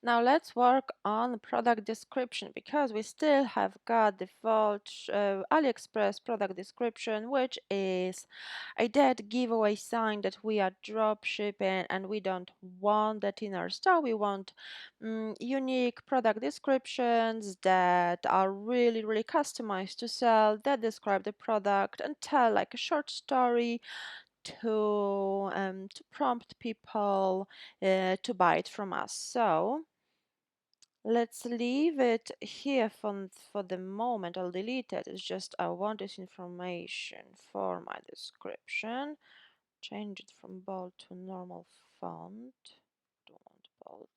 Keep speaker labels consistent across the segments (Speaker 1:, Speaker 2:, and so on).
Speaker 1: Now let's work on product description because we still have got default AliExpress product description, which is a dead giveaway sign that we are drop shipping and we don't want that in our store. We want unique product descriptions that are really customized to sell, that describe the product and tell like a short story to prompt people to buy it from us. So let's leave it here for the moment. I'll delete it. It's just I want this information for my description. Change it from bold to normal font. Don't want bold.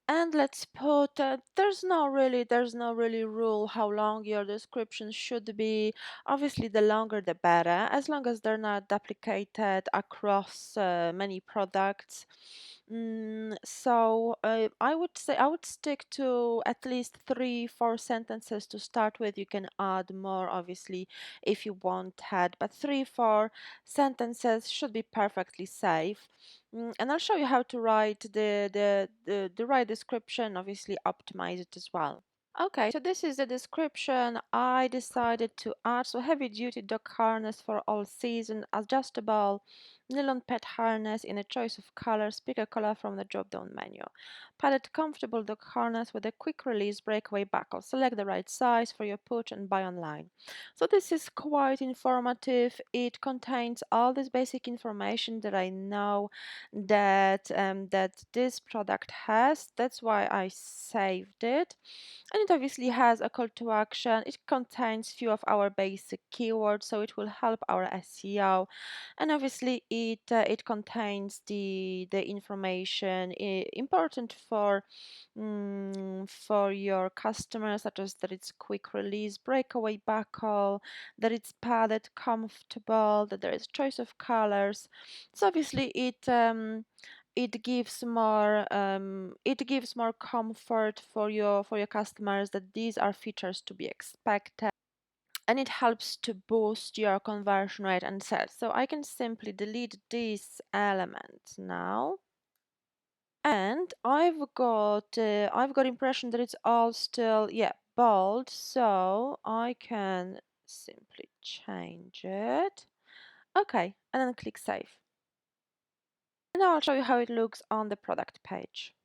Speaker 1: And let's put there's no really rule how long your description should be. Obviously the longer the better, as long as they're not duplicated across many products. So I would say I would stick to at least 3-4 sentences to start with. You can add more obviously if you want that, but 3-4 sentences should be perfectly safe. And I'll show you how to write the right description, obviously optimize it as well. Okay, so this is the description. I decided to add heavy duty dog harness for all season, adjustable nylon pet harness in a choice of colors. Pick a color from the drop down menu. Padded comfortable dog harness with a quick release breakaway buckle. Select the right size for your pooch and buy online. So this is quite informative. It contains all this basic information that I know that this product has. That's why I saved it. And it obviously has a call to action. It contains few of our basic keywords, so it will help our SEO. And obviously it contains the information important for your customers, such as that it's quick release breakaway buckle, that it's padded comfortable, that there is choice of colors. So obviously it gives more comfort for your customers that these are features to be expected, and it helps to boost your conversion rate and sales. So I can simply delete this element now, and I've got impression that it's all still bold, so I can simply change it. Okay, and then click save. And now I'll show you how it looks on the product page.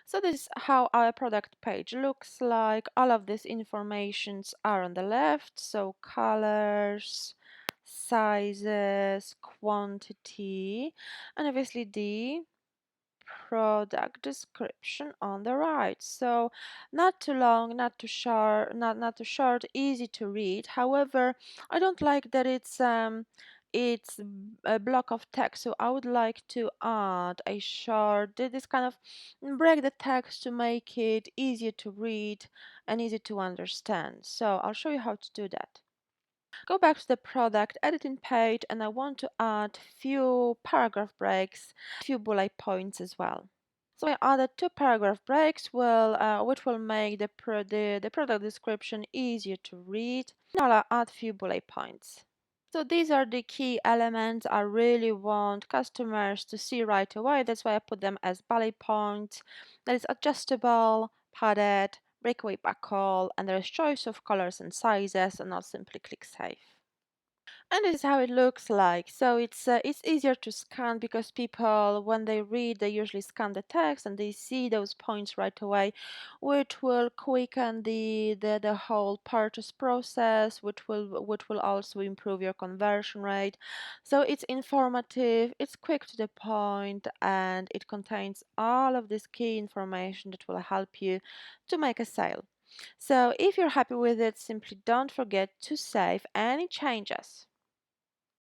Speaker 1: So this is how our product page looks like. All of these informations are on the left. So colors, sizes, quantity, and obviously the product description on the right. So not too long, not too short, not too short, easy to read. However, I don't like that it's a block of text, so I would like to add a short, this kind of break the text to make it easier to read and easy to understand. So I'll show you how to do that. Go back to the product editing page, and I want to add few paragraph breaks, few bullet points as well. So I added 2 paragraph breaks, which will make the product description easier to read. Now I'll add few bullet points. So these are the key elements I really want customers to see right away. That's why I put them as bullet points. That is adjustable, padded, breakaway buckle, and there is choice of colors and sizes, and I'll simply click save. And this is how it looks like. So it's easier to scan because people, when they read, they usually scan the text and they see those points right away, which will quicken the whole purchase process, which will also improve your conversion rate. So it's informative, it's quick to the point, and it contains all of this key information that will help you to make a sale. So if you're happy with it, simply don't forget to save any changes.